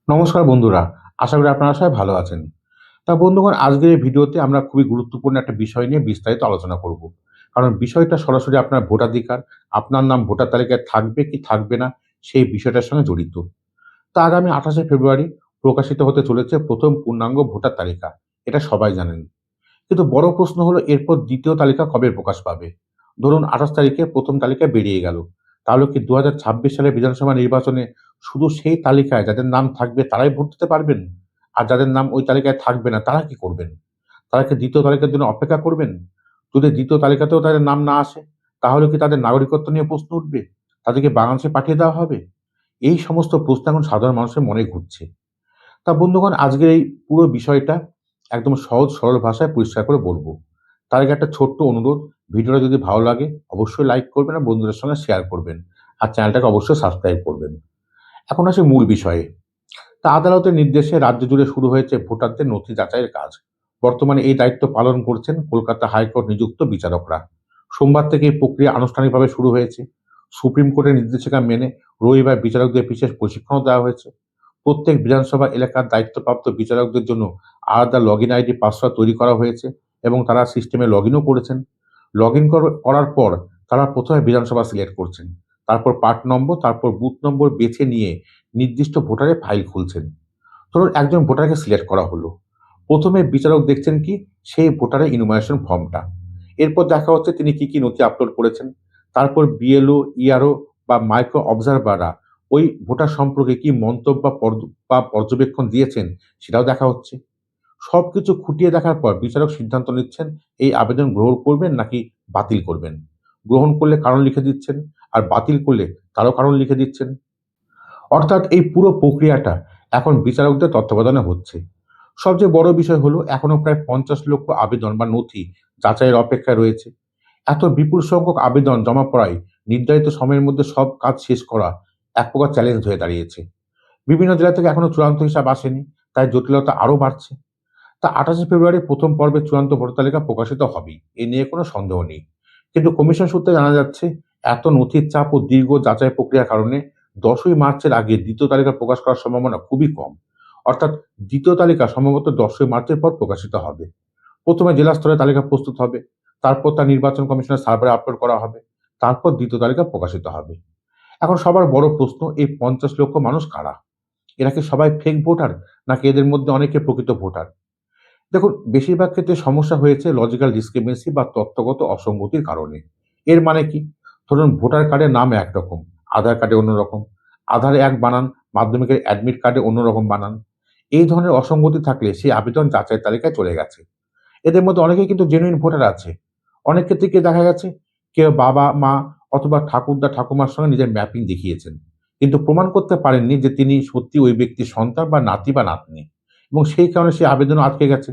নমস্কার বন্ধুরা, আশা করি আপনারা সবাই ভালো আছেন। তা বন্ধুগণ, আজকের এই ভিডিওতে আমরা খুবই গুরুত্বপূর্ণ একটা বিষয় নিয়ে বিস্তারিত আলোচনা করব। কারণ বিষয়টা সরাসরি আপনার ভোটাধিকার, আপনার নাম ভোটার তালিকায় থাকবে কি থাকবে না সেই বিষয়টার সঙ্গে জড়িত। তা আগামী ২৮শে ফেব্রুয়ারি প্রকাশিত হতে চলেছে প্রথম পূর্ণাঙ্গ ভোটার তালিকা। এটা সবাই জানেন। কিন্তু বড় প্রশ্ন হলো এরপর দ্বিতীয় তালিকা কবে প্রকাশ পাবে? ধরুন ২৮ তারিখে প্রথম তালিকা বেরিয়ে গেল। তাহলে কি ২০২৬ সালের বিধানসভা নির্বাচনে শুধু সেই তালিকায় যাদের নাম থাকবে তারাই ভোট দিতে পারবেন? আর যাদের নাম ওই তালিকায় থাকবে না তারা কি করবেন? তারা কি দ্বিতীয় তালিকার জন্য অপেক্ষা করবেন? যদি দ্বিতীয় তালিকাতেও তাদের নাম না আসে, তাহলে কি তাদের নাগরিকত্ব নিয়ে প্রশ্ন উঠবে? তাদেরকে বাংলাদেশে পাঠিয়ে দেওয়া হবে? এই সমস্ত প্রশ্ন এখন সাধারণ মানুষের মনে ঘুরছে। তা বন্ধুগণ, আজকের এই পুরো বিষয়টা একদম সহজ সরল ভাষায় পরিষ্কার করে বলবো। তার আগে একটা ছোট্ট অনুরোধ, ভিডিওটা যদি ভালো লাগে অবশ্যই লাইক করবেন আর বন্ধুদের সঙ্গে শেয়ার করবেন। আর চ্যানেলটাকে অবশ্যই সাবস্ক্রাইব করবেন। এখন আসি মূল বিষয়ে। তা আদালতের নির্দেশে রাজ্য জুড়ে শুরু হয়েছে ভোটারদের নথি যাচাইয়ের কাজ। বর্তমানে এই দায়িত্ব পালন করছেন কলকাতা হাইকোর্ট নিযুক্ত বিচারকরা। সোমবার থেকে এই প্রক্রিয়া আনুষ্ঠানিকভাবে শুরু হয়েছে। সুপ্রিম কোর্টের নির্দেশিকা মেনে রবিবার বিচারকদের বিশেষ প্রশিক্ষণও দেওয়া হয়েছে। প্রত্যেক বিধানসভা এলাকার দায়িত্বপ্রাপ্ত বিচারকদের জন্য আলাদা লগইন আইডি পাসওয়ার্ড তৈরি করা হয়েছে এবং তারা সিস্টেমে লগ ইনও করেছেন। লগ ইন করার পর তারা প্রথমে বিধানসভা সিলেক্ট করছেন, তারপর পার্ট নম্বর, তারপর বুথ নম্বর বেছে নিয়ে নির্দিষ্ট ভোটারের ফাইল খুলছেন। ধরুন একজন ভোটারকে সিলেক্ট করা হলো। প্রথমে বিচারক দেখছেন কি সেই ভোটারের ইনুমারেশন ফর্মটা। এরপর দেখা হচ্ছে তিনি কি কি নথি আপলোড করেছেন। তারপর বিএলও, ইআরও বা মাইক্রো অবজারভাররা ওই ভোটার সম্পর্কে কি মন্তব্য বা পর্যবেক্ষণ দিয়েছেন সেটাও দেখা হচ্ছে। সবকিছু খুঁটিয়ে দেখার পর বিচারক সিদ্ধান্ত নিচ্ছেন এই আবেদন গ্রহণ করবেন নাকি বাতিল করবেন। গ্রহণ করলে কারণ লিখে দিচ্ছেন, আর বাতিল করলে তারও কারণ লিখে দিচ্ছেন। অর্থাৎ এই পুরো প্রক্রিয়াটা এখন বিচারকদের তত্ত্বাবধানে হচ্ছে। সবচেয়ে বড় বিষয় হলো এখনো প্রায় ৫০ লক্ষ আবেদন বা নথি যাচাইয়ের অপেক্ষায় রয়েছে। এত বিপুল সংখ্যক আবেদন জমা পড়ায় নির্ধারিত সময়ের মধ্যে সব কাজ শেষ করা এক প্রকার চ্যালেঞ্জ হয়ে দাঁড়িয়েছে। বিভিন্ন জেলা থেকে এখনো চূড়ান্ত হিসাব আসেনি, তাই জটিলতা আরও বাড়ছে। তা ২৮শে ফেব্রুয়ারি প্রথম পর্বের চূড়ান্ত ভোটার তালিকা প্রকাশিত হবেই, এ নিয়ে কোনো সন্দেহ নেই। কিন্তু কমিশন সূত্রে জানা যাচ্ছে এত নথির চাপ ও দীর্ঘ যাচাই প্রক্রিয়ার কারণে ১০ই মার্চের আগে দ্বিতীয় তালিকা প্রকাশ করার সম্ভাবনা খুবই কম। অর্থাৎ দ্বিতীয় তালিকা সম্ভবত ১০ই মার্চের পর প্রকাশিত হবে। প্রথমে জেলা স্তরে তালিকা প্রস্তুত হবে, তারপর তা নির্বাচন কমিশনের সার্ভারে আপলোড করা হবে, তারপর দ্বিতীয় তালিকা প্রকাশিত হবে। এখন সবার বড় প্রশ্ন, এই ৫০ লক্ষ মানুষ কারা? এরা কি সবাই ফেক ভোটার, নাকি এদের মধ্যে অনেকে প্রকৃত ভোটার? দেখুন, বেশিরভাগ ক্ষেত্রে সমস্যা হয়েছে লজিক্যাল ডিসক্রিপেন্সি বা তথ্যগত অসঙ্গতির কারণে। এর মানে কি? ধরুন ভোটার কার্ডের নাম একরকম, আধার কার্ডে অন্যরকম, আধারে এক বানান, মাধ্যমিকের অ্যাডমিট কার্ডে অন্যরকম বানান। এই ধরনের অসঙ্গতি থাকলে সেই আবেদন যাচাই তালিকায় চলে গেছে। এদের মধ্যে অনেকেই কিন্তু জেনুইন ভোটার আছে। অনেক ক্ষেত্রে কি দেখা গেছে, কেউ বাবা মা অথবা ঠাকুরদা ঠাকুমার সঙ্গে নিজের ম্যাপিং দেখিয়েছেন, কিন্তু প্রমাণ করতে পারেননি যে তিনি সত্যি ওই ব্যক্তির সন্তান বা নাতি বা নাতনি, এবং সেই কারণে সেই আবেদন আটকে গেছে।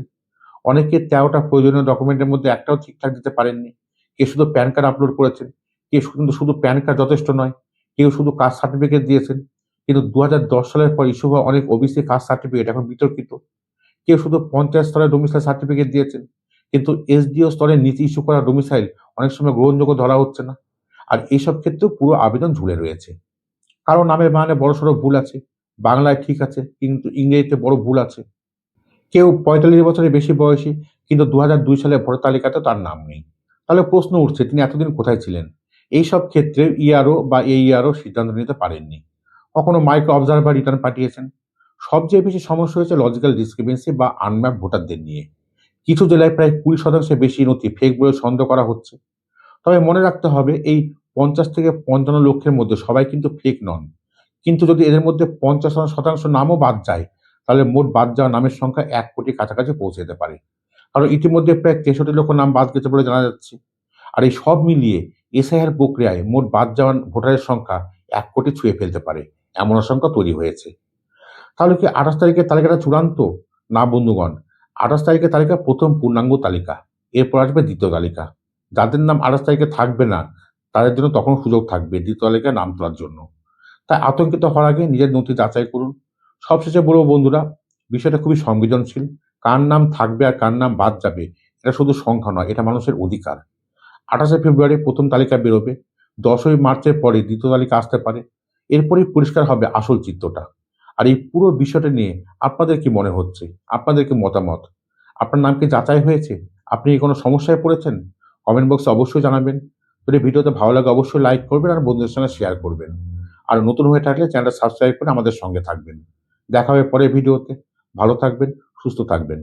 অনেকে ১৩টা প্রয়োজনীয় ডকুমেন্টের মধ্যে একটাও ঠিকঠাক দিতে পারেননি। কেউ শুধু প্যান কার্ড আপলোড করেছেন, কেউ কিন্তু শুধু প্যান কার্ড যথেষ্ট নয়, কেউ শুধু কাস্ট সার্টিফিকেট দিয়েছেন। কিন্তু ২০১০ সালের পর ইস্যু হওয়া অনেক ওবিসি কাস্ট সার্টিফিকেট এখন বিতর্কিত। কেউ শুধু পঞ্চায়েত স্তরে ডোমিসাইল সার্টিফিকেট দিয়েছেন, কিন্তু এসডিও স্তরে নিচে ইস্যু করা ডোমিসাইল অনেক সময় গ্রহণযোগ্য ধরা হচ্ছে না। আর এইসব ক্ষেত্রেও পুরো আবেদন ঝুলে রয়েছে। কারো নামের বানানে বড়সড় ভুল আছে, বাংলায় ঠিক আছে কিন্তু ইংরেজিতে বড় ভুল আছে। কেউ ৪৫ বছরের বেশি বয়সী, কিন্তু ২০০২ সালে ভোটার তালিকাতেও তার নাম নেই। তাহলে প্রশ্ন উঠছে তিনি এতদিন কোথায় ছিলেন? এইসব ক্ষেত্রে ইআরও বা এইআরও সিদ্ধান্ত নিতে পারেননি। কখনো মাইক্রো অবজারভার রিটার্ন পাঠিয়েছেন। সবচেয়ে বেশি সমস্যা হয়েছে লজিক্যাল ডিসক্রিপেন্সি বা আনম্যাপ ভোটারদের নিয়ে। কিছু জেলায় প্রায় ২০% বেশি নথি ফেক বলে সন্দেহ করা হচ্ছে। তবে মনে রাখতে হবে এই ৫০ থেকে ৫৫ লক্ষের মধ্যে সবাই কিন্তু ফেক নন। কিন্তু যদি এদের মধ্যে ৫০% নামও বাদ যায়, তাহলে মোট বাদ যাওয়া নামের সংখ্যা ১ কোটির কাছাকাছি পৌঁছে যেতে পারে। কারণ ইতিমধ্যে প্রায় ৬৩ লক্ষ নাম বাদ গেছে বলে জানা যাচ্ছে। আর এই সব মিলিয়ে এসআইআর প্রক্রিয়ায় মোট বাদ যাওয়া ভোটারের সংখ্যা ১ কোটি ছুঁয়ে ফেলতে পারে। এমন আশঙ্কা তৈরি হয়েছে। তাহলে কি ২৮ তারিখের তালিকাটা চূড়ান্ত? না বন্ধুগণ, ২৮ তারিখের তালিকা প্রথম পূর্ণাঙ্গ তালিকা। এরপর আসবে দ্বিতীয় তালিকা। যাদের নাম ২৮ তারিখে থাকবে না, তাদের জন্য তখন সুযোগ থাকবে দ্বিতীয় তালিকায় নাম তোলার জন্য। তাই আতঙ্কিত হওয়ার আগে নিজের নথি যাচাই করুন। সবশেষে বলব বন্ধুরা, বিষয়টা খুবই সংবেদনশীল। কার নাম থাকবে আর কার নাম বাদ যাবে, এটা শুধু সংখ্যা নয়, এটা মানুষের অধিকার। ২৮শে ফেব্রুয়ারি প্রথম তালিকা বেরোবে। ১০ই মার্চের পরে দ্বিতীয় তালিকা আসতে পারে। এরপরেই পরিষ্কার হবে আসল চিত্রটা। আর এই পুরো বিষয়টা নিয়ে আপনাদের কি মনে হচ্ছে? আপনাদের কি মতামত? আপনার নাম কি যাচাই হয়েছে? আপনি কি কোনো সমস্যায় পড়েছেন? কমেন্ট বক্সে অবশ্যই জানাবেন। যদি ভিডিওতে ভালো লাগে অবশ্যই লাইক করবেন আর বন্ধুদের সঙ্গে শেয়ার করবেন। আর নতুন হয়ে থাকলে চ্যানেলটা সাবস্ক্রাইব করে আমাদের সঙ্গে থাকবেন। দেখা হবে পরের ভিডিওতে। ভালো থাকবেন, সুস্থ থাকবেন।